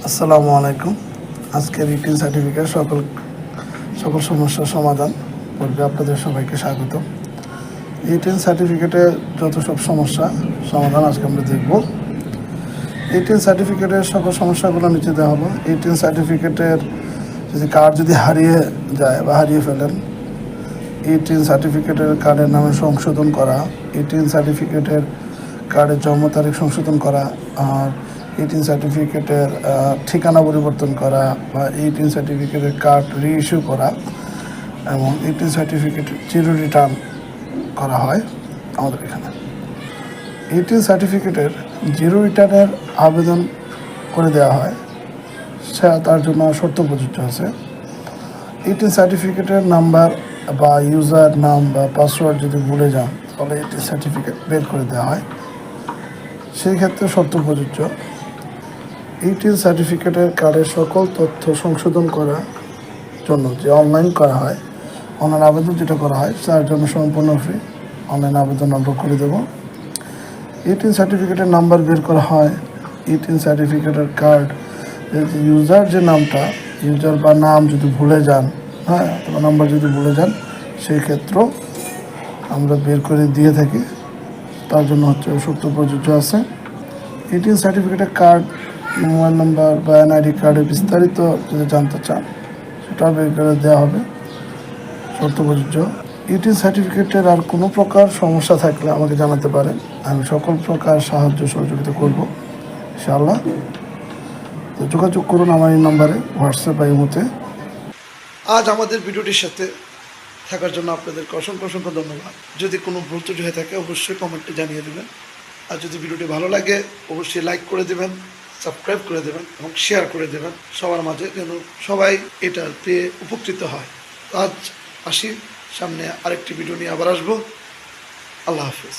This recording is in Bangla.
আসসালামু আলাইকুম। আজকে রিটেন সার্টিফিকেট সকল সকল সমস্যার সমাধান করবে আপনাদের সবাইকে স্বাগত। রিটেন সার্টিফিকেটের যত সব সমস্যা সমাধান আজকে আমরা দেখব। রিটেন সার্টিফিকেটের সকল সমস্যাগুলো নিচে দেওয়া হলো। রিটেন সার্টিফিকেটের যদি কার্ড যদি হারিয়ে যায় বা হারিয়ে ফেলেন, রিটেন সার্টিফিকেটের কার্ডের নামে সংশোধন করা, রিটেন সার্টিফিকেটের কার্ডের জন্ম তারিখ সংশোধন করা, আর রিটেন সার্টিফিকেটের ঠিকানা পরিবর্তন করা বা রিটেন সার্টিফিকেটের কার্ড রিইস্যু করা এবং রিটেন সার্টিফিকেট জিরো রিটার্ন করা হয় আমাদের এখানে। রিটেন সার্টিফিকেটের জিরো রিটার্নের আবেদন করে দেওয়া হয়, তার জন্য শর্ত প্রযোজ্য আছে। রিটেন সার্টিফিকেটের নাম্বার বা ইউজার নাম বা পাসওয়ার্ড যদি ভুলে যান তাহলে রিটেন সার্টিফিকেট বের করে দেওয়া হয়, সেই ক্ষেত্রে শর্ত প্রযোজ্য। রিটেন সার্টিফিকেটের কার্ডের সকল তথ্য সংশোধন করার জন্য যে অনলাইন করা হয়, অনলাইন আবেদন যেটা করা হয় তার জন্য সম্পূর্ণ ফ্রি। অনলাইন আবেদন আমরা করে দেবো। রিটেন সার্টিফিকেটের নাম্বার বের করা হয়। রিটেন সার্টিফিকেটের কার্ড ইউজার যে নামটা, ইউজার বা নাম যদি ভুলে যান, নাম্বার যদি ভুলে যান, সেই ক্ষেত্রেও আমরা বের করে দিয়ে থাকি, তার জন্য শর্ত প্রযোজ্য আছে। রিটেন সার্টিফিকেটের কার্ড মোবাইল নাম্বার বা এনআইডি কার্ডের বিস্তারিত যদি জানতে চান সেটাও বের করে দেওয়া হবে, শর্ত প্রযোজ্য। রিটেন সার্টিফিকেটের আর কোনো প্রকার সমস্যা থাকলে আমাকে জানাতে পারেন, আমি সকল প্রকার সাহায্য সহযোগিতা করব ইনশাআল্লাহ। তো যোগাযোগ করুন আমার এই নাম্বারে, হোয়াটসঅ্যাপ বা ইমোতে। আজ আমাদের ভিডিওটির সাথে থাকার জন্য আপনাদেরকে অসংখ্য অসংখ্য ধন্যবাদ। যদি কোনো ভুল ত্রুটি হয়ে থাকে অবশ্যই কমেন্টে জানিয়ে দেবেন। আর যদি ভিডিওটি ভালো লাগে অবশ্যই লাইক করে দেবেন, সাবস্ক্রাইব করে দেবেন এবং শেয়ার করে দেবেন সবার মাঝে, যেন সবাই এটা পেয়ে উপকৃত হয়। আজ আসি, সামনে আরেকটি ভিডিও নিয়ে আবার আসবো। আল্লাহ হাফিজ।